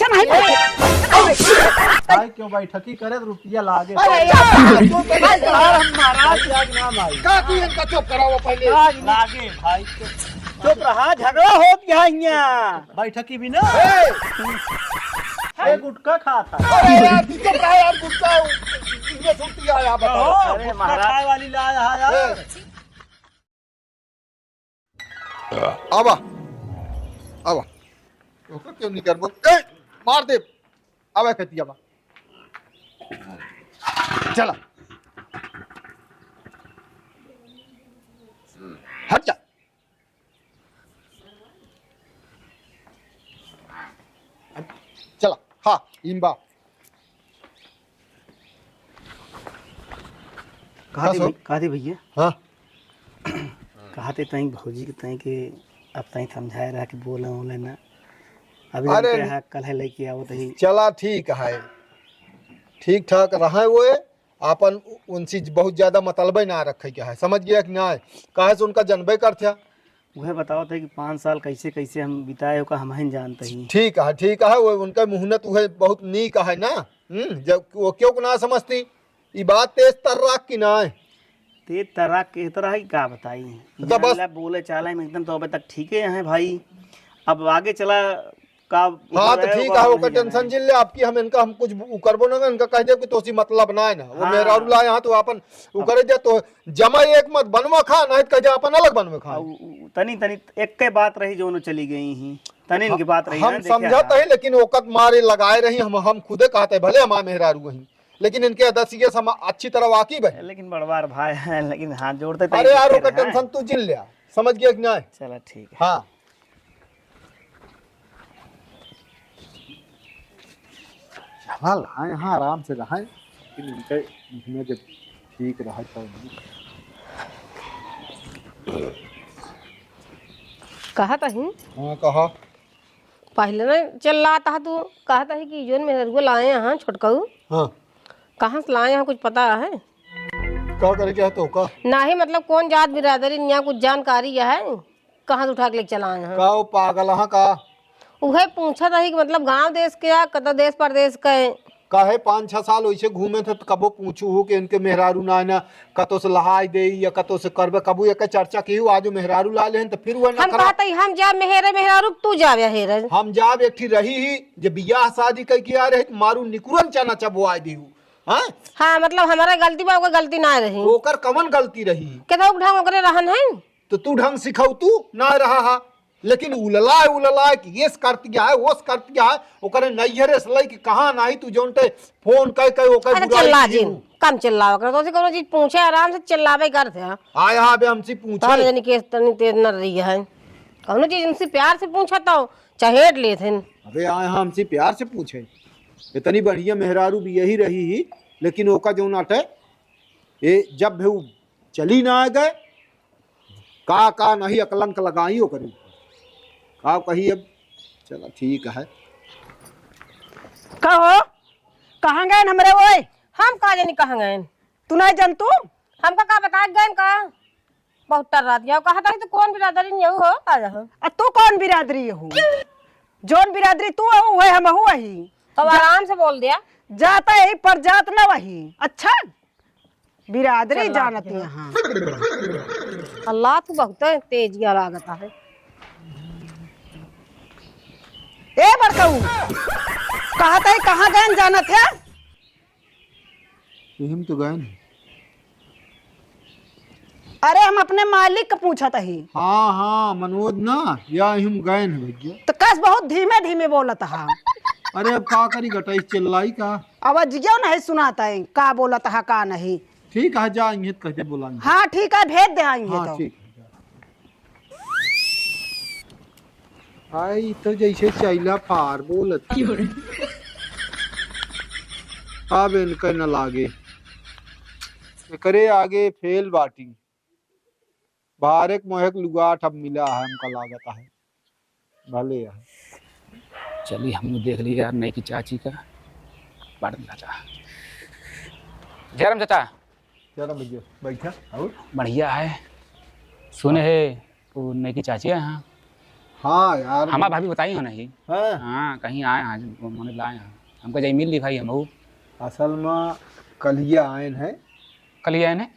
पैसा नहीं भाई क्यों बैठकी करे रुपया लागे का तू इनका चुप कराओ पहले। लागे भाई चुप रहा, झगड़ा हो गया यहाँ। बैठकी भी ना गुटखा खाता अरे यार तू चुप रहा यार, गुस्सा इनमें छुट्टी आया बताओ। अरे महाराज वाली लाया है यार। आवा आवा तो क्यों नहीं कर बोल मार दे। आवा कहती आवा चला हट जा। चला हाँ इम्बा कहा थे भैया, हाँ कहा थे तई भौजी के तई के अब तई समझाए रहा कि बोला बोले ना अभी अरे कल है लेके आओ तही। चला ठीक है, ठीक ठाक रहे वो अपन उनसे बहुत ज्यादा मतलबे ना रखे क्या है, समझ गया कि ना। कहे से उनका जनबे कर था। वह बताओ थे कि 5 साल कैसे कैसे हम बिताए हो का हम ही जानते ही। ठीक है वो उनका मेहनत वह बहुत नीक है ना। जब वो क्यों ना समझती ये बात तेज तर्राक की ना है। तेज तरह के तरह ही क्या बताई तो बस बोले चाले में एकदम तो अभी तक ठीक है भाई। अब आगे चला का हाँ तो ठीक है, वो टेंशन जिल ले आपकी। हम इनका हम कुछ करबो ना इनका कह दे कि तोसी मतलब ना है ना। वो मेरा ला यहाँ तो अपन वो करे दे तो जमा एक मत बनवा खा ना कह दे अपन अलग बनवे खा। तनी तनी एक के बात रही जो चली गई ही तनी इनकी बात रही। हम समझाते हैं लेकिन वक़्त मारे लगाए रही हम खुदे कहते भले हमारे मेहरारू वही, लेकिन इनके अदसिये अच्छी तरह वाकिफ है। लेकिन बड़वार भाई है, लेकिन हाथ जोड़ते। अरे यार वो टेंशन तू जिल लिया, समझ गया कि ना। चला ठीक है। हाँ यहाँ आराम से रहा जब ठीक रहा तो कहा था ही हाँ कहा पहले ना चल रहा था तू कहा था कि जोन मेहरुआ लाए यहाँ छोटकऊ। हाँ कहाँ से लाए यहाँ कुछ पता है? क्या करे क्या तो का ना ही मतलब कौन जात बिरादरी यहाँ कुछ जानकारी है? कहाँ से उठा के लेके चला यहाँ? का वो पागल हाँ का उहे पूछा था कि मतलब गांव देश के या कत देश परदेश के? काहे 5-6 साल वैसे घूमे थे तो कबो पूछू हो कि इनके मेहरारू ना ना कतो से लहाई दे या कतो से करबे कबू एक चर्चा की आज मेहरारू ला ले तो फिर वो ना हम कहते हम जा मेहरारू तू जावे हेरे। हम जाब एक रही ही जब बियाह शादी कई किया रहे मारू निकुरन चना चबो आई दी। हाँ हाँ मतलब हमारा गलती बा गलती ना रही। ओकर कवन गलती रही केतो ढंग ओकरे रहन है तो तू ढंग सिखाऊ तू ना रहा हा। लेकिन उललाए कि ये करतिया है वो करतिया है ओकरे नैहरे से लई कि कहां नाही तू जोनते फोन कई ओकर अरे चिल्ला जी कम चिल्लाओ कर तो से कोनो चीज पूछे आराम से चिल्लावे करते हैं। आय हां बे हमसे पूछे तो यानी कि तनी तेज न रही है कोनो चीज इनसे प्यार से पूछा तो चहेट लेते हैं। अबे आय हां हमसे प्यार से पूछे इतनी बढ़िया मेहरारू भी यही रही ही, लेकिन ओका जो नाटे ये जब भी चली ना आ गए का नहीं अकलंक लगाई हो करी का कही। अब चलो ठीक है। कहो कहाँ गए हमरे ओए? हम का जानी कहाँ गए? तू नहीं जानतू? हमका का बता गए का बहुत टर रात गया कहा था तो कौन बिरादरी नहीं हो आजा हो। तू कौन बिरादरी हो? जोन बिरादरी तू हो वही हम हो वही। तो आराम से बोल दिया जाता है पर जात ना वही। अच्छा बिरादरी जानती यहाँ। अल्लाह तू बहुत तेज गया लागता है। ए बड़कऊ कहा था कहाँ गए जाना थे? हम तो गए। अरे हम अपने मालिक को पूछा था ही। हाँ हाँ मनोज ना या हम गए हैं भैया। तो कस बहुत धीमे धीमे बोला था। अरे अब का करी गटाई चिल्लाई का आवाज क्यों नहीं सुनाता है का बोला था का नहीं। ठीक है जाएंगे तो कहते बुलाएंगे। हाँ ठीक है भेज दे आएंगे। हाँ तो ठीक आई तो जैसे चैला फार बोलत अब इनका न लागे करे आगे फेल बाटी बारेक मोहक लुगाट अब मिला है हमका लागत है भले है। चलिए हमने देख लिया यार नई की चाची का बात चाचा। जयराम चाचा चलो भैया बैठा और बढ़िया है। सुने है वो नई की चाची है यहाँ। हाँ यार। हमारा भाभी बताई हो नहीं। हाँ। हाँ कहीं आए आज मैंने लाए हैं हमको जाई मिल ली भाई हम असल में कलिया आयन है। कल ही आए ने।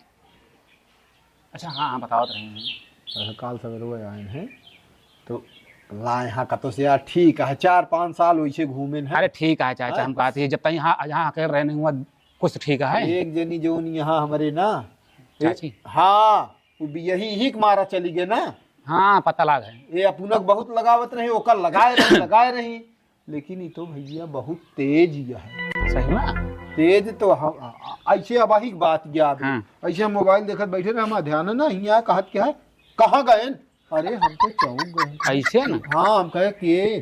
अच्छा हाँ हाँ बताओ तो रहे हैं। काल सवेरे आयन है तो ला यहाँ का तो से यार ठीक है 4-5 साल वैसे घूमे है। अरे ठीक है चाचा हम कहते हैं जब तक यहाँ अकेले रहने हुआ कुछ तो ठीक है। एक जनी जो यहाँ हमारे ना चाची। हाँ वो भी यही ही के मारा चली गए ना। हाँ पता लग है। ये अपनक बहुत लगावत रहे ओकर लगाए रही लेकिन ये तो भैया बहुत तेज यह है। सही में तेज तो हम ऐसे अब ही बात याद है। हाँ। ऐसे हम मोबाइल देखत बैठे रहे हमारा ध्यान ना यहाँ कहत क्या है कहाँ गए। अरे हम तो चौक गए ऐसे ना। हाँ हम कहे कि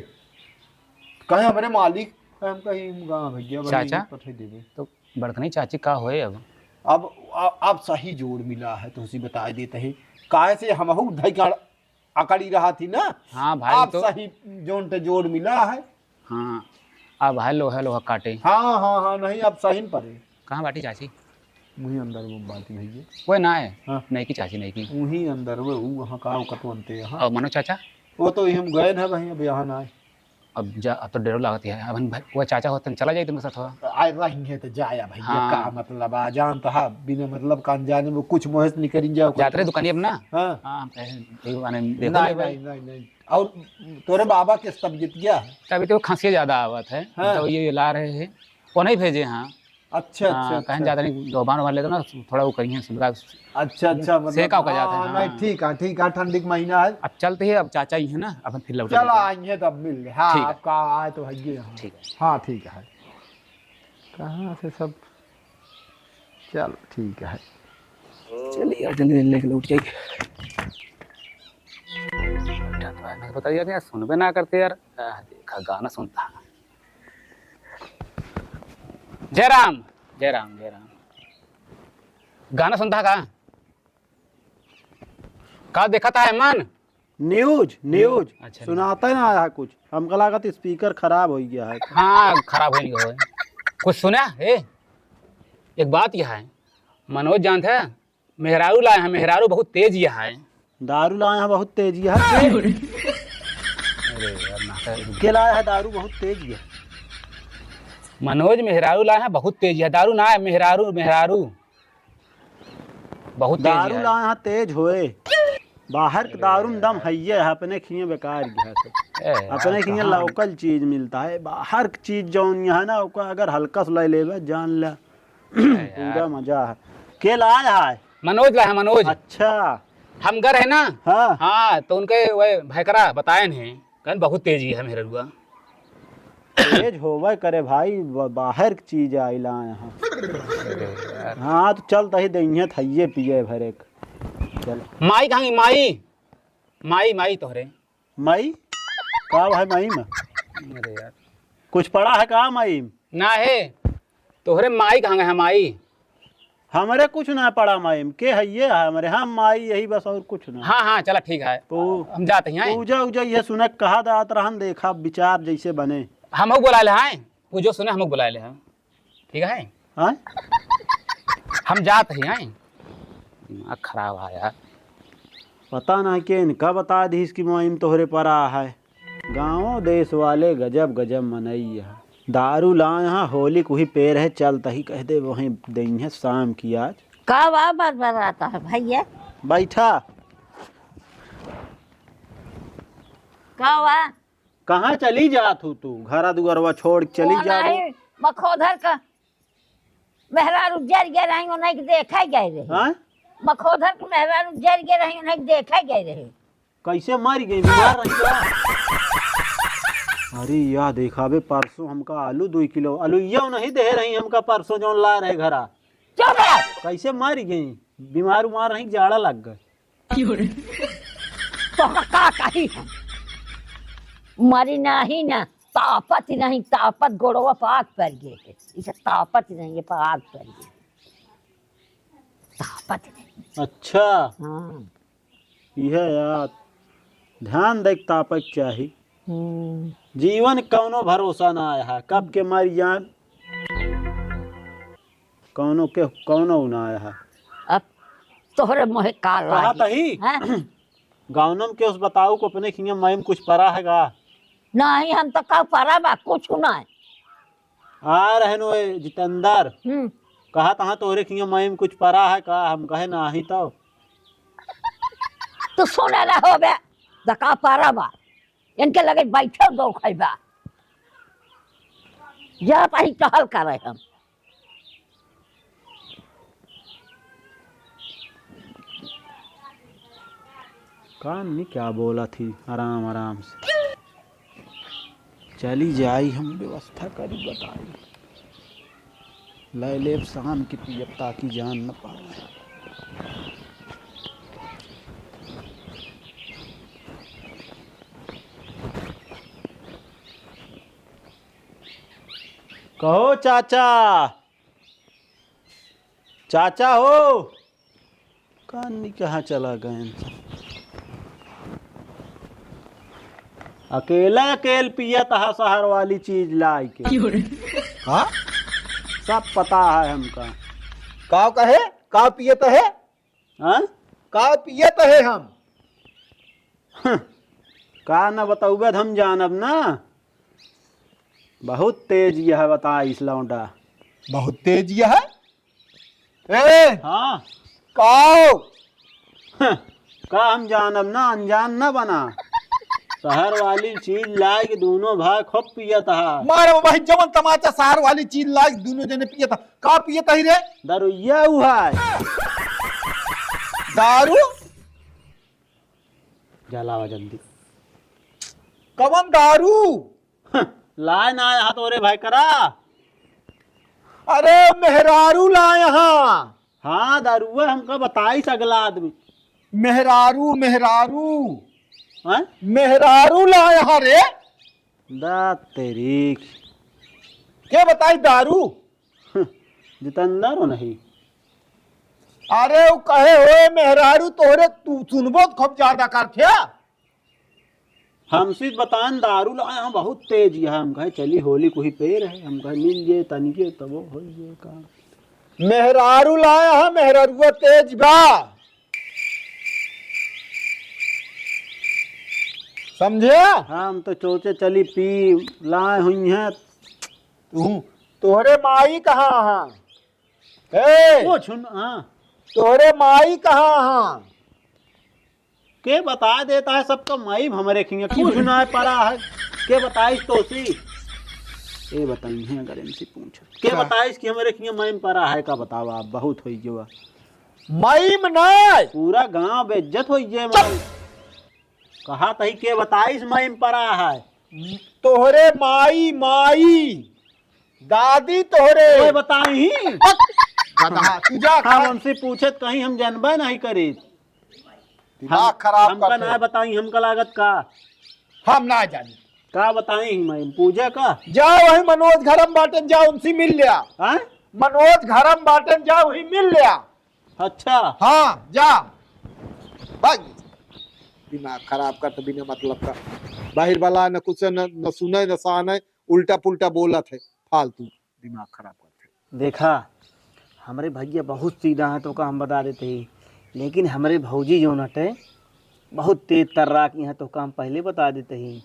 कहे हमारे मालिक हम कहे भैया चाचा पठे देवे तो बड़कनी चाची का होए अब अब सही जोड़ मिला है तो उसी बता देते हैं काहे से हम धई अकड़ी रहा थी ना। हाँ भाई अब तो सही जोन पे जोड़ मिला है। हाँ अब है लोहा काटे। हाँ हाँ हाँ नहीं अब सही न पड़े। कहाँ बाटी चाची वही अंदर वो बाती भैया वो ना है। हाँ। नहीं की चाची नहीं की वही अंदर वो वहाँ का कतो अंते यहाँ और मनो चाचा वो तो हम गए ना भाई अब यहाँ ना आए। अब तो डेढ़ लागत है अब भाई वो चाचा होते चला जाए तुम साथ थोड़ा आए रहेंगे तो जाया भैया हाँ। का मतलब आ जान तो हाँ बिना मतलब का अनजाने में कुछ मोहस नहीं करी जाओ जाते रहे दुकानी अब ना। हाँ हाँ देखो नहीं और तोरे बाबा के तबीयत क्या है। तभी तो खांसी ज्यादा आवत है। हाँ। तो ये ला रहे हैं वो नहीं भेजे। हाँ अच्छा अच्छा कहीं ज्यादा नहीं दोबार वाले तो ना थोड़ा वो करिए अच्छा अच्छा मतलब सेका हो जाता है। नहीं ठीक है ठंडी का महीना है। अब चलते हैं अब चाचा ही है ना अब फिर लौट चल आएंगे तब मिल गए। हाँ ठीक है। आपका आए तो है यहाँ। ठीक है। हाँ ठीक है कहाँ से सब चल ठीक है। चलिए यार जल्दी लेके लौट जाइए। बताइए यार सुनबे ना करते यार। देखा गाना सुनता। जय राम जय राम जय राम गाना सुनता का देखा था मन न्यूज न्यूज अच्छा सुनाता है ना आया कुछ हमको लगा था स्पीकर खराब हो गया है। हाँ खराब नहीं हो कुछ सुना है। एक बात यह है मनोज जानते हैं मेहरारू लाए हैं मेहरारू बहुत तेज यह है। दारू लाए हैं बहुत तेजी है। के लाया है दारू बहुत तेज है। मनोज मेहरारू लाए हैं बहुत तेज है। दारू ना है मेहरारू मेहरारू बहुत तेज दारू है। लाए हैं तेज होए बाहर के दारू में दम है अपने खिए बेकार गया है। अपने खिए लोकल चीज मिलता है बाहर की चीज जौन है ना ओका अगर हल्का से ले लेबे जान ले पूरा मजा है। के लाया है मनोज लाए हैं मनोज। अच्छा हम घर है ना। हाँ हाँ तो उनके वह भैकरा बताए हैं कहन बहुत तेजी है मेहरुआ। तेज होवे करे भाई बाहर की चीज आइला यहाँ। हाँ तो चल तही दही थइये पिए भरे चल। माई कहाँ माई माई माई तोहरे मई का भाई मई में अरे यार कुछ पड़ा है का मई ना है तोहरे माई कहाँ है माई। हमारे कुछ ना पड़ा मई के है ये है हमारे हम माई यही बस और कुछ ना। हाँ हाँ चला ठीक है तो हम जाते हैं। पूजा उजा ये सुने कहा दात रहन देखा विचार जैसे बने हम बुला ले हैं पूजो सुने हम बुला ले हैं ठीक है। हाँ हम जाते हैं दिमाग खराब है यार। पता ना कि इनका बता दी इसकी मुहिम तोहरे पर आ है। गाँव देश वाले गजब गजब मनई है। दारू ला यहाँ होली को ही पेड़ है चलता ही कह दे वहीं देंगे है शाम की आज। का बार बार आता है भैया बैठा का वा कहाँ चली जात हो तू घरा दुगरवा छोड़ के चली जा रही। मखोधर का मेहरारू जर गए रही उन्हें देखा गए रहे। हाँ मखोधर के मेहरारू जर गए रही उन्हें देखा गए रहे। कैसे मर गई बीमार रही क्या? अरे या देखा बे परसों हमका आलू 2 किलो आलू ये नहीं दे रही हमका परसों जो ला रहे घरा चुप रह। कैसे मर गई बीमार उमार रही जाड़ा लग गए। तो का कही मरी नहीं ना तापत ही नहीं तापत गोड़वा पाक पर गए इसे तापत ही नहीं ये पाक पर गए तापत नहीं। अच्छा हाँ यह यार ध्यान देख तापक चाहिए। जीवन कौनो भरोसा ना आया है कब के मर जान कौनो ना आया है। अब तोहरे मोहे काल कहा तही गाँव के उस बताऊ को अपने खिया मैम कुछ परा हैगा। नहीं हम तो कब परा बा कुछ नहीं। आ रहे नो जितेंद्र कहा तहाँ तोरे खिया मैम कुछ परा है का, हम कहे ना ही तो तू सुने ना हो बे दका परा बा इनके लगे बैठे दो खैबा जरा पाही टहल कर रहे हम। कान नहीं क्या बोला थी, आराम आराम से चली जाई, हम व्यवस्था करी बताई ले ले शाम की पियब ताकि जान न पाए। कहो चाचा, चाचा हो, कान नहीं कहाँ चला गए, अकेला अकेल पिया तहा शहर वाली चीज लाई के। हाँ सब पता है हमका। का कहे का पियत है, हाँ का पियत है हम का न बताऊबे हम जानब ना, बहुत तेज यह बता इस लौंडा। बहुत तेज यह है। ए हाँ काओ का हम जानब ना, अनजान न बना। शहर वाली चीज लाई के दोनों भाई खूब पिया था। मारे भाई जवन तमाचा शहर वाली चीज लाई दोनों जने पिया था। का पिया था ही रे, दरुइया हुआ है। दारू जलावा जल्दी, कवन दारू लाए ना यहाँ तोरे भाई करा। अरे मेहरारू ला यहाँ। हाँ दारुआ हमका बताई अगला आदमी। मेहरारू मेहरारू हाँ? मेहरारू ला यहाँ रे। दा तेरी क्या बताई दारू। जितेंद्र हो नहीं। अरे वो कहे हो मेहरारू तोहरे तू सुनबो तो खूब ज्यादा कर थे। हमसे बतान दारू लाए हम बहुत तेज है, हम कहे चली होली को ही पे रहे, हम कहे मिल जे तनिके तब हो जे का। मेहरारू लाया है, मेहरारू तेज बा, समझे। हम तो चोचे चली पी लाए हुई हैं। तोहरे माई कहाँ है, वो छुन हाँ तोहरे माई कहाँ है। के बता देता है सबका माई हमारे खिंगे कुछ ना पड़ा है। के बताइस तो सी ये बताई है, अगर इनसे पूछो के बताइस कि हमारे खिंगे माई पड़ा है का बताओ आप। बहुत होई जो माई में नहीं पूरा गांव बेइज्जत होई जे माई। कहा तही के बताइस माई पड़ा है। तोहरे माई माई दादी तोहरे कोई बताई तुझा हम हमसे पूछत कहीं हम जानबे नहीं करी। दिमाग खराब हमका करते। ना बताई हमका लागत का हम ना जानी का बताई मैं पूजा का। जाओ वही मनोज घरम बाटन जाओ उनसे मिल लिया। हाँ मनोज घरम बाटन जाओ वही मिल लिया। अच्छा हाँ जा भाग। दिमाग खराब कर तो बिना मतलब का बाहर वाला न कुछ न सुने न साने, उल्टा पुल्टा बोलत है, फालतू दिमाग खराब करते। देखा हमारे भैया बहुत सीधा है तो का हम बता देते ही, लेकिन हमारे भौजी जो नटे बहुत तेज तर्राक यहाँ तो काम पहले बता देते ही।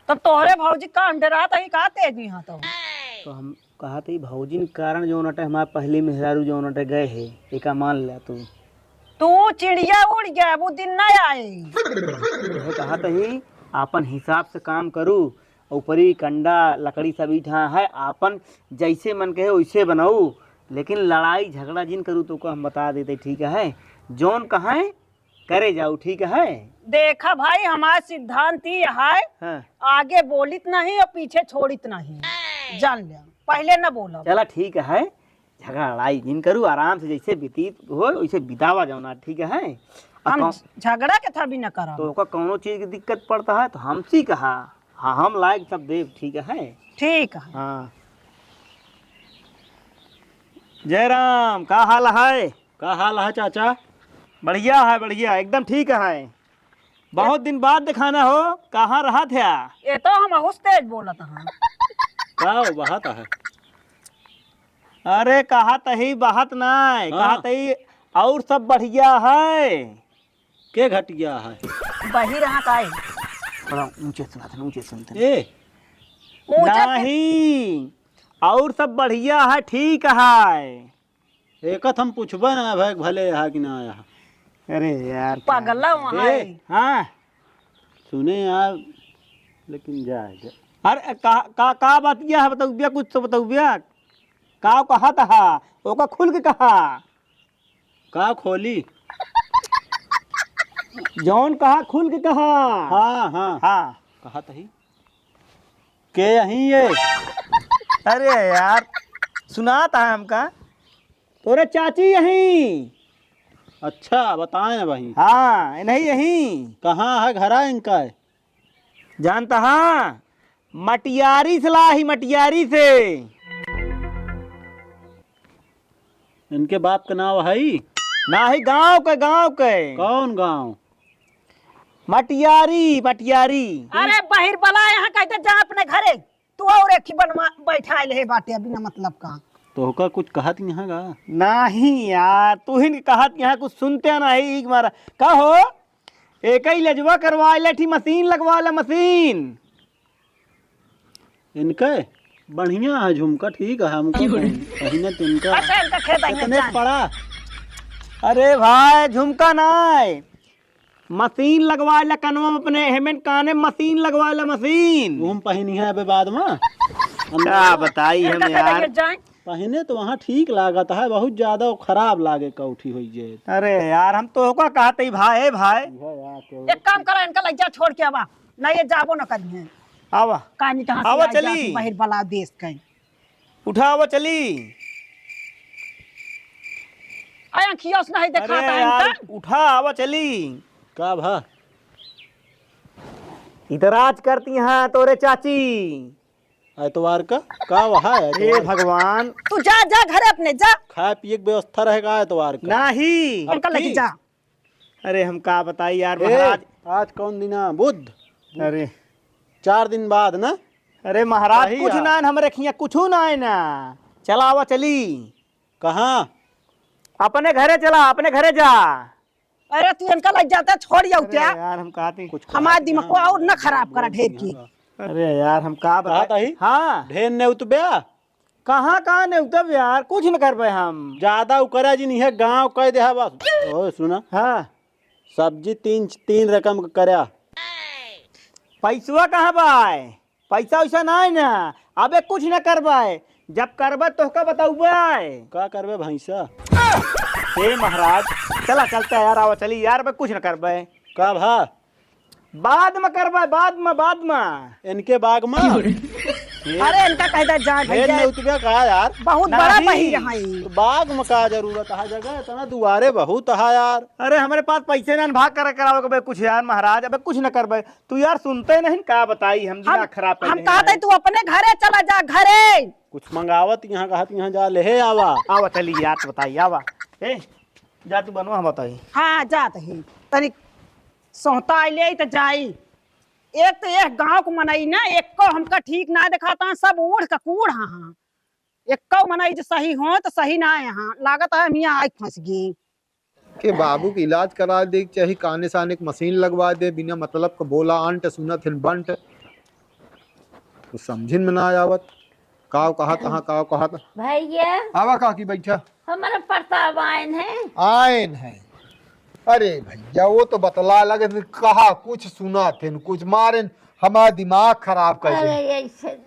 तब तोहरे भौजी का अंडरात ही का तेज यहाँ तो हम कहा थे भौजी के कारण जो नटे हमारे पहले मेहरारू जो नटे गए है एक मान लिया तू चिड़िया उड़ गया वो दिन नहीं आए। कहा ही आपन हिसाब से काम करूँ, ऊपरी कंडा लकड़ी सब ईठा है आपन जैसे मन कहे वैसे बनाऊ, लेकिन लड़ाई झगड़ा जिन करूँ तो को हम बता देते ठीक है। जौन कहा करे जाऊ ठीक है। देखा भाई हमारा सिद्धांत ही है हाँ। आगे बोलित नहीं और पीछे छोड़ित नहीं, जान लिया पहले न बोला। चला ठीक है, झगड़ा लड़ाई जिन करूँ आराम से जैसे व्यतीत हो वैसे बितावा जाना ठीक है। हम झगड़ा के था भी न करा तो कोनो चीज की दिक्कत पड़ता है तो हमसे कहा, हाँ हम लायक सब देव ठीक है। ठीक है। हाँ जयराम का हाल है। का हाल है चाचा। बढ़िया है बढ़िया एकदम ठीक है। बहुत दिन बाद दिखाना हो, कहाँ रहा था। ये तो हम बहुत तेज बोला था। का बहाता है। अरे कहा तही बात नहीं, कहा तही और सब बढ़िया है। के घटिया है। बही रहा का है थोड़ा ऊंचे सुना था, ऊंचे सुनते ए ऊंचा नहीं। और सब बढ़िया है, ठीक है। एकत हम पूछबे ना भाई भले यहाँ कि ना यहाँ। अरे यार पागल वहाँ ए, है। हाँ सुने यार लेकिन जा अरे का बतिया है, बताऊबिया कुछ तो बताऊबिया। का कहा था ओका खुल के कहा, का खोली। जौन कहा खुल के कहा। हाँ हाँ हाँ कहा तही के यहीं ये। अरे यार सुनाता है हमका, तोरे चाची यहीं। अच्छा बताए ना भाई। हाँ नहीं यहीं। कहाँ है घरा इनका है? जानता हाँ, मटियारी से ला ही, मटियारी से। इनके बाप का नाम है ना ही गांव के, गांव के कौन गांव? मटियारी, मटियारी। अरे बहिर बला यहाँ कहते जा अपने घरे, तू और एक ही बनवा बैठा है बाटे बिना मतलब का। तो होका कुछ कहत यहाँ गा? नहीं यार तू ही कहत यहाँ कुछ सुनते नहीं मारा। का हो एक ही लजवा करवा लेठी, मशीन लगवा ले मशीन। इनके बढ़िया है झुमका, ठीक है हमको पहिने तो इनका अच्छा इनका खेत है कितने पड़ा? अरे भाई झुमका नहीं, मशीन लगवा ले कनवा में अपने हेमेंट काने मशीन लगवा ले मशीन। घूम पहिनी है अबे बाद में। क्या बताई हम इनका यार। खेत जाए। पहिने तो वहाँ ठीक लागत है, बहुत ज्यादा खराब लागे कौठी हो जाए। अरे यार हम तो होगा कहते भाई भाई। एक काम करा इनका लज्जा छोड़ के आवा, ना ये जाबो न करिए। आवा कहानी कहाँ से आवा आई चली। जाती बहिर बला देश कहीं। उठा आवा चली। आया खियोस नहीं देखा अरे था यार इनका। उठा आवा चली। का भा इतराज करती हैं तोरे चाची। एतवार का वहाँ है? हे भगवान। तू जा जा घरे अपने जा, खाए पिए की व्यवस्था रहेगा एतवार का? नहीं इनका लेके जा। अरे हम का बताई यार ए, महाराज। आज कौन दिन है? बुध। अरे 4 दिन बाद ना? अरे महाराज सही कुछ है। ना हमारे खिया कुछ ना है ना। चला आवा चली। कहाँ? अपने घरे चला, अपने घरे जा। अरे तू इनका लग जाता छोड़ जाऊ अरे क्या, यार हम कहते कुछ हमारे दिमाग को और न खराब करा ढेर की। अरे यार हम का कहा बताई। तही? हाँ ढेर ने उतब्या कहाँ नहीं उतब यार, कुछ न करबे हम। ज्यादा उकरा जी नहीं है, गाँव कह दे है बस। ओ सुना, हाँ सब्जी तीन रकम का करया। पैसवा कहाँ बाय, पैसा वैसा नहीं ना। अबे कुछ न करबे, जब करबे तो का बताऊबे। का करबे भैंसा? हे महाराज चला चलता यार, आवा चली यार। बे कुछ न करबे, का भा बाद में करबे, बाद में। इनके बाग में अरे इनका कहता जा ढेर ने भैया, उतब्या कहा यार। बहुत नहीं। बड़ा बहिर यहाँ ही। तो बाग में का जरूरत है? जगह इतना दुआरे बहुत है यार। अरे हमारे पास पैसे ना भाग कर कराओगे बे कुछ यार महाराज। अबे कुछ न करबे तू यार, सुनते नहीं का बताई हम दिमाग खराब कर हम रहे कहते हैं। तू अपने घरे चला जा घरे। कुछ मंगावत यहाँ कहत यहाँ जा ले आवा। आवा चली यार तो बताई आवा। ए जा तू बनवा हम बताई। हाँ जात ही तनिक सोहता ले तो जाई। एक तो एक गांव को मनाई ना, एक को हमका ठीक ना दिखाता, सब उड़ का कूड़। हाँ एक को मनाई जो सही हो तो सही ना है। यहाँ लागत है हम यहाँ आई फंस गई। के बाबू के इलाज करा दे, चाहे काने साने एक मशीन लगवा दे, बिना मतलब का बोला अंट सुनत हिन बंट। तो समझिन में ना आवत। काव कहा तहाँ काव कहा था। भैया आवा काकी बैठा। हमारा प्रताप आयन है। आयन है। अरे भैया वो तो बतला लगे कहा कुछ सुना थे कुछ मारे, हमारा दिमाग खराब कर अरे दे। ऐसे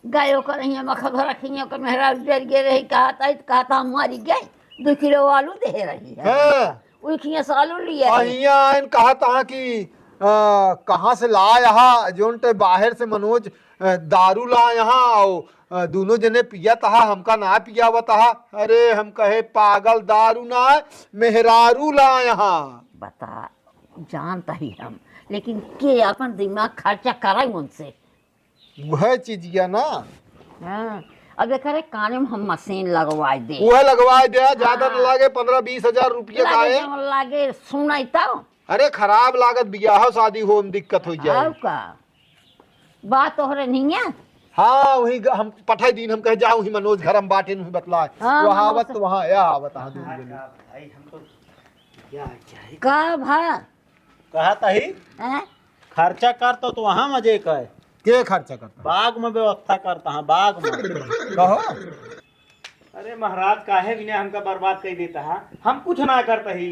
गायों का नहीं मखा रखियों का मेहरा डर गए रही, कहा था हमारी गई 2 किलो आलू दे रही है। हाँ उखिया से आलू लिया है। अहिया आयन कहा तहाँ की कहाँ से ला यहाँ जोन ते बाहर से मनोज दारू ला यहाँ और दोनों जने पिया तहा, हमका ना पिया तहा। अरे हम कहे पागल, दारू ना मेहरारू ला यहाँ। बता जानता ही हम, लेकिन के अपन दिमाग खर्चा करा उनसे। वह चीज या ना हाँ अब करे काने में हम मशीन लगवा दे। वह लगवा दिया, ज्यादा न लागे 15-20 हजार रुपया का लागे है। जौन लागे सुनाई तो। अरे खराब लागत, बियाह शादी हो में दिक्कत हो जाए। अब का बात तोहरे नहीं है। हाँ वही हम पठाई दिन हम कहे जाऊँ ही मनोज घर हम बाटे नहीं बतला हाँ, वहाँ मनोज आवत तो वहाँ या आवत हाँ दोनों जने। का भा कहा तही हैं? खर्चा कर तो वहाँ मजे का है। के खर्चा करता बाग में व्यवस्था करता है, बाग में। कहो अरे महाराज काहे बिना हमका बर्बाद कर देता है, हम कुछ ना करते ही।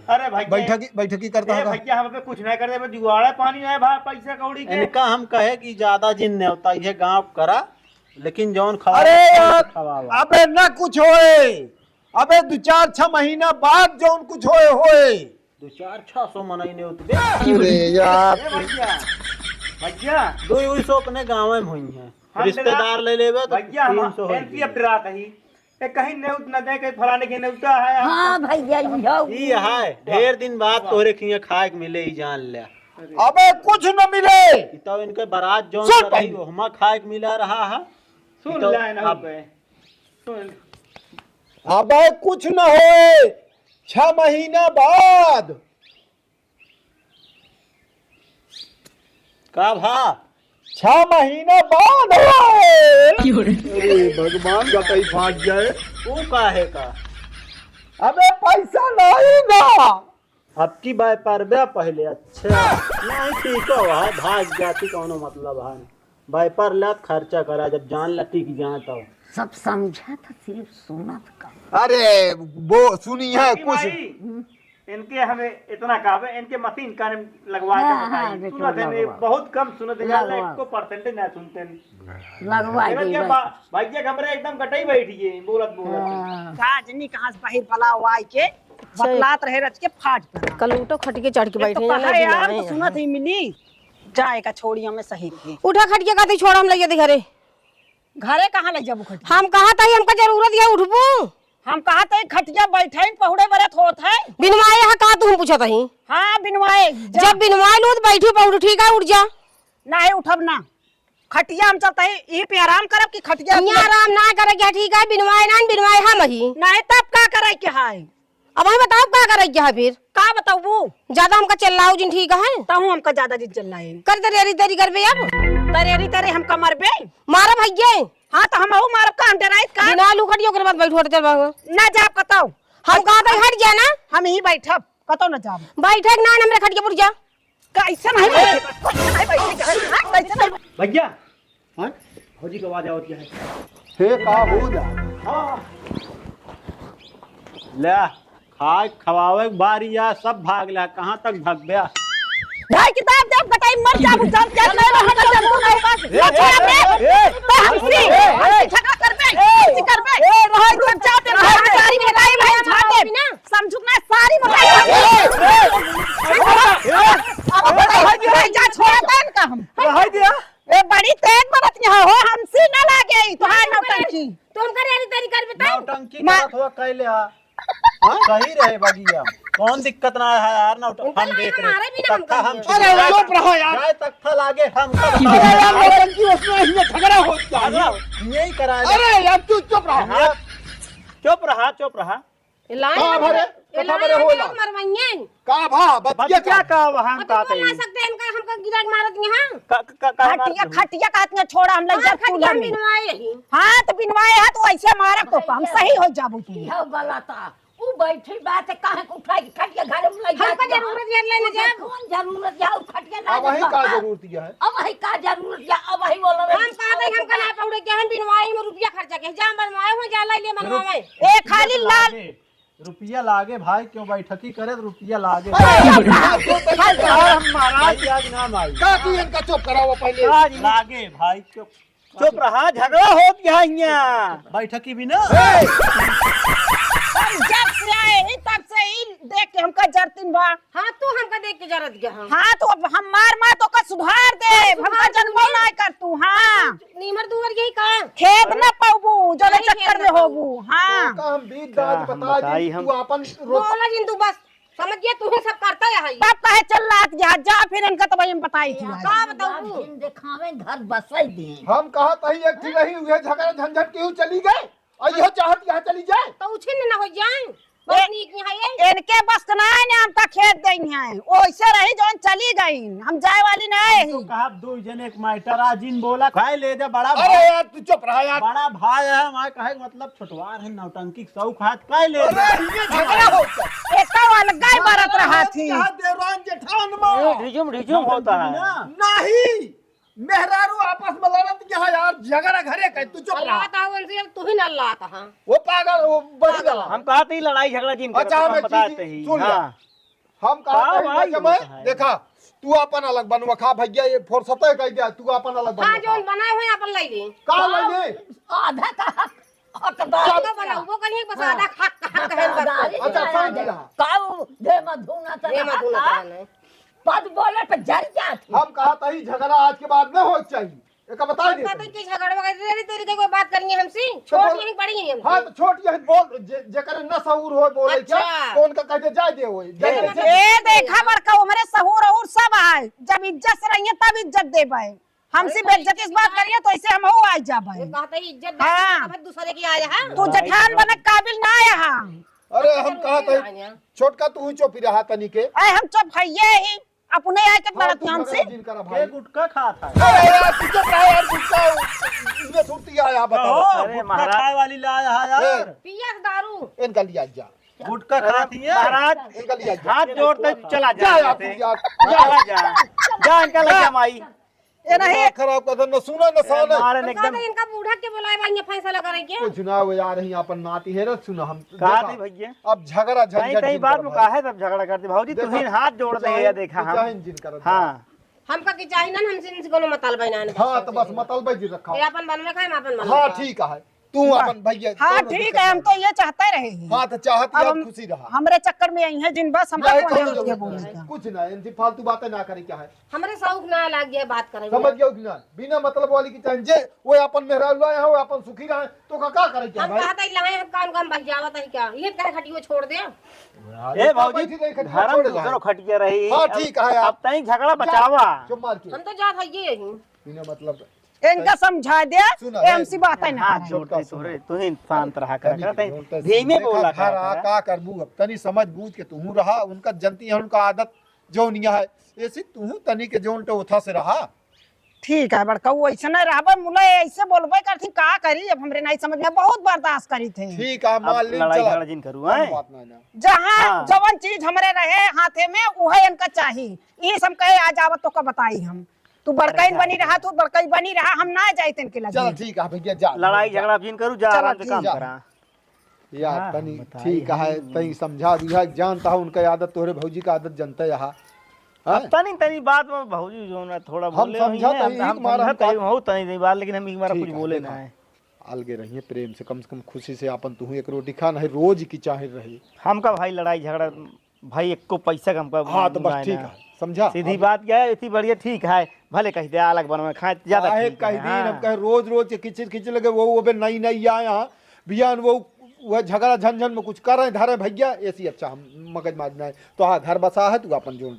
अरे भैया बैठकी करता है भैया हम पे कुछ नहीं करते, जुगाड़ा पानी है भाई पैसा कौड़ी के। इनका हम कहे कि ज्यादा जिन नहीं होता ये गाँव करा, लेकिन जौन खवा अरे यार खवावा। अबे ना कुछ होए, अबे 2-4-6 महीना बाद जौन कुछ होए 2-4-600 मनाई होते अरे यार भैया 200 अपने गाँव में हुई है। हम रिश्तेदार ले लेवे तो भैया 300 हो एनपी अब डरात ही कहीं न्यूज न दे, कहीं फलाने की न्यूज़ा है। हाँ भैया ये है ढेर दिन बाद तोहरे खिया खाए के मिले ही जान लिया। अबे कुछ न मिले तो इनके बारात जौन सुन रही वो हमा खाए के मिला रहा है। सुन तो लाइन अब- पे सुन अबे कुछ न होए 6 महीना बाद का भा 6 महीना बाद होए। अरे भगवान का कहीं फाट जाए। वो काहे का अबे पैसा नहीं ना अब की बाय पर बे पहले अच्छा नहीं ठीक है वहाँ भाग जाती कोनो मतलब है बाय पर लात खर्चा करा जब जान लटी की जाए तो सब समझा था, सिर्फ सुना था। अरे वो सुनी है कि कुछ भाई, इनके हमें इतना काबे इनके मशीन का लगवा के हाँ, बताई। हाँ, देखो, सुनत है लगवा। बहुत कम सुनत है, लगवा। 1% ना सुनते हैं। लगवा लेकिन दी ये भाई। भैया कमरे एकदम कटाई बैठी है बोलत बोलत। हाँ। राजनी कहाँ से बाहर पला हुआ आई के बतलात रहे रच के फाट पड़ा। कलूटो खटिके चढ़ के एक बैठे तो हैं, कहा ना यार बिना तो सुनत ही मिली जाए का छोड़िया में सही के उठा खटिया का छोड़ हम लइया दे घरे। घरे कहाँ ले जब खटिया हम कहा था हमका जरूरत है उठबू हम कहा तो खटिया बैठे पहुड़े बरत होत है। बिनवाए है कहा तुम पूछा तही हाँ बिनवाए जब बिनवाए लो तो बैठी पौड़ ठीक है उठ जा। नहीं उठब ना खटिया हम चलते है यही पे आराम करब कि खटिया यहाँ आराम ना करे क्या ठीक है बिनवाए ना बिनवाए हम ही नहीं तब का करे के है अब हमें बताओ क्या करे क्या है फिर का बताऊ वो ज्यादा हमका चिल्लाओ जिन ठीक है तहु हमका ज्यादा दिन चलना है कर देरी देरी करबे अब तरेरी तरे हम कमर बे मारा भैया हाँ तो हम मारब का हम डराइत का बिना लू खटियो के बाद बैठो चल बाबू ना जाब कतौ हम कहा था हट जा ना हम ही बैठब कतौ न जाब बैठे ना हमरे खटिया पुर जा कैसे नहीं बैठे भैया हाँ? फौजी की आवाज आवती है। हे का हो जा ले खाए खवावे के बारी या सब भाग ला कहाँ तक भाग गया। भाई किताब दे बताई मर जाबू चल चल नहीं रहा कर जब नहीं पास लछा पे हमसी झगड़ा कर बे हमसी कर बे ए रह तू चाहते सारी बताई भाई झाटे समझू ना सारी बताई अब बताई जा छोड़ तन का हम रह दिया ए बड़ी तेज बरत यहाँ हो हमसी ना लागे तोहार नौटंकी तुम करे यारी तेरी कर बताओ नौटंकी करत हुआ कैले हा सही रहे बगिया कौन दिक्कत ना है यार ना हम देख रहे तख्ता हम अरे चुप रहो यार जाए तख्ता लागे हम अरे यार नौटंकी उसमें ही झगड़ा हो जाए यही करा अरे यार तू चुप रहो चुप रहा कहाँ भरे कहाँ भरे होला मरवाइए का भा बतिया क्या का का वहां और का तुम ला सकते हैं इनका हमका गिरा के मारत यहाँ खटिया खटिया काटने छोड़ा हम लग जा खटिया बिनवाए यही हाँ तो बिनवाए है तो ऐसे मारा को हम सही हो जाबू तू यह गलता ऊ बैठी बात है काहे को उठाई के खटिया घर में लग हमका जरूरत है लेने जा कौन जरूरत है ऊ खटिया ना अब वही का जरूरत है अब वही का जरूरत है अब वही बोलो हम कहा था हमका ना पौड़े के हम बिनवाए में रुपया खर्चा के जा बनवाए हो जा ले मनवाए ए खाली लाल रुपया लागे भाई क्यों बैठकी करे तो रुपया लागे महाराज आज नाम आई का की इनका चुप कराओ पहले लागे भाई चुप रहा झगड़ा हो गया यहाँ बैठकी भी ना जब से आए तब से ही देख के हमका जरतीन बा हां तू हमका देख के जरत गया हम हाँ तो अब हम मार तो का सुधार दे हमका जन्मो ना कर तू हाँ नीमर दूर यही का खेद न पाबू जो नहीं चक्कर खेद में न का होबू हाँ हम बीत दाद बता दी तू अपन बोला जिन तू बस समझ गया तू ही सब करता है तब कहे चल लात जा फिर इनका तो भाई हम बताई थी का बताऊं दिन दिखावे घर बसई दे हम कहा तही एक थी रही हुए झगड़ा झंझट क्यों चली गए और यह चाहत यहाँ चली जाए तो उछिन ना हो जाए बहुत नीक है ये इनके बस का ना है ना हम तक खेत दें है ओइसे रही जोन चली गई हम जाए वाली ना है तो कहा दो जन एक माइटर आजिन बोला खाए ले जा बड़ा अरे भाई यार तू चुप रहा यार। बड़ा भाई है हमारे कहे का मतलब छोटवार है नौटंकी शौक हाथ खाए ले जा ये झगड़ा होता है। एक अलग गाय बरत रहा थी यहाँ देवरान जेठान में रिजुम रिजुम होता है नहीं मेहरारू आपस में लड़त यहाँ यार झगड़ा घरे कह तू चुप अल्लाह रहा। ता उनसे तू ही न अल्लाह ता हां वो पागल वो बड़ी गला हम कहा थे लड़ाई झगड़ा जिन अच्छा, हम हमें बताते चीज़ ही सुन ले। हाँ हम कहा हाँ, भाई, कि वो मैं तो है। देखा तू अपन अलग बनवा खा भैया ये फुर्सत है कह दिया तू अपन अलग हां बनवा जोन बनाए हुए अपन ले ले का लगे आधा का हकदार तो बनाओ वो कहीं बस आधा हक है बस अच्छा समझ रहा काऊ दे मधुना ये मत भूलना तना कहना पद बोले पे जल जाती हम कहा था ही झगड़ा आज के बाद न हो चाहिए एक बता दे पता की झगड़ा वगैरह तेरी कोई बात करनी है हमसे छोटी नहीं बड़ी है हाँ तो छोटी है बोल जेकर न सहूर हो बोले क्या अच्छा। कौन का कहते जाए दे वो ए देखा बड़का हमारे सहूर और सब है जब इज्जत से रहिए तब इज्जत देबे हमसे बेइज्जती इस बात करिए तो ऐसे हम हो आ जाबे कहता है इज्जत हाँ। फिर दूसरे की आया है तू जेठान बने काबिल ना है यहाँ अरे हम कहा था छोटका तू ही चुप रहा तनी के अरे हम चुप है ही अपने आए के लड़त हमसे ये गुटका खाता है अरे यार तू चुप रहा यार गुस्सा इसमें सुनती आया बताओ अरे गुटका महाराज। खाए वाली लाया है यार पिया दारू इनका लिया जा गुटका खाती है महाराज इनका लिया जा हाथ जोड़ते चला जा जा यार तू जा चला जा जा इनका लग जा माई ये नहीं खराब कर न सुना न साले मारे तो एकदम कहता इनका बूढ़ा के बुलाए भाई फैसला करे के कुछ ना वो यार ही अपन नाती है रे सुनो हम कहा देखा, थी भैया अब झगड़ा कहीं झंझट कहीं जिन बात कर में भाई। कहा है तब झगड़ा करते भाजी तू ही हाथ जोड़ दे या देखा हम चाहे जिन कर हाँ हमका की चाहिए ना हमसे इनसे कोनो मतलब है ना हाँ तो बस मतलब जी रखा ये अपन बनवे का हम अपन बनवे हाँ ठीक है तू अपन भैया हाँ दोनों ठीक दिक्कत है हम नहीं। तो ये चाहते रहे हैं हाँ तो चाहती अब है हम- खुशी रहा हमरे चक्कर में आई है जिन बस हम नहीं, आपको कोई नहीं जरूरत बोले नहीं। का। कुछ ना इनसे फालतू बातें ना करी क्या है हमरे शौक ना लग गया बात करे समझ गए कि ना बिना मतलब वाली की चाहे जे वो अपन मेहरा लाए हो अपन सुखी रहे तो का करे क्या हम भाई कहता ही लहाए हम काम काम भाग जावत है क्या ये कहे खटियो छोड़ दे ए भाजी धर्म दूसरो खटिया रही हाँ, ठीक है यार। अब तई झगड़ा बचावा चुप मार के हम तो जात है ये ही बिना मतलब इनका समझा दे सुना, ये हमसे बात है ना हाथ करें। जोड़ते तोरे तू ही शांत रहा कर बोलते धीमे देखा बोला घर आ कर का करबू अब तनी समझ बूझ के तू रहा उनका जनती है उनका आदत जौनिया है ऐसे तू तनी के जौन तो उठा से रहा ठीक है बड़का वो ऐसे नहीं रहा मुला ऐसे बोलबे करती का करी अब हमरे नहीं समझ में बहुत बर्दाश्त करी थे ठीक है मान ली लड़ाई चला झगड़ा जिन करू कोई हैं बात ना ना जहाँ हाँ। जवन चीज हमरे रहे हाथे में वह इनका चाहिए ये सब कहे आज आवत तो का बताई हम तू बड़कई बनी रहा तू बड़कई बनी रहा हम ना जाए इनके चल लगे ठीक है भैया जा लड़ाई झगड़ा जिन करू जा चलो, आराम से ठीक काम जा। करा यार हाँ, तनी बताइए, ठीक है तनी समझा दिया जानता हूँ उनका आदत तोहरे भौजी का आदत जनता यहाँ हाँ? तनी तनी बात में भाजी जो ना थोड़ा बोले समझा होइए, तनी, हम एक बार हम समझा तनी हो तनी नहीं बात लेकिन हम एक बार ठीक कुछ है, बोले देखा। ना है अलगे रहिए प्रेम से कम खुशी से अपन तू एक रोटी खा नहीं रोज की चाहे रही हमका भाई लड़ाई झगड़ा भाई एक को पैसा का हमका हाँ तो बस बुराई ठीक ना। है समझा सीधी बात क्या है इतनी बढ़िया ठीक है भले कह दे अलग बनवा खाए ज्यादा काहे ठीक कह है, दिन हाँ। हम कहे रोज रोज के किचिर किचिर लगे वो बे नई नई आए यहाँ बियान वो झगड़ा झंझन में कुछ कर रहे धरे भैया ऐसी अच्छा हम मगज मारना है तो हाँ घर बसा है तू अपन जो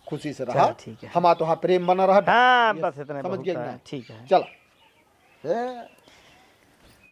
खुशी से रहा चलो, ठीक है। हमा तो हाँ प्रेम बना रहा हाँ बस इतना समझ बहुत गया कि है, नहीं? ठीक है चला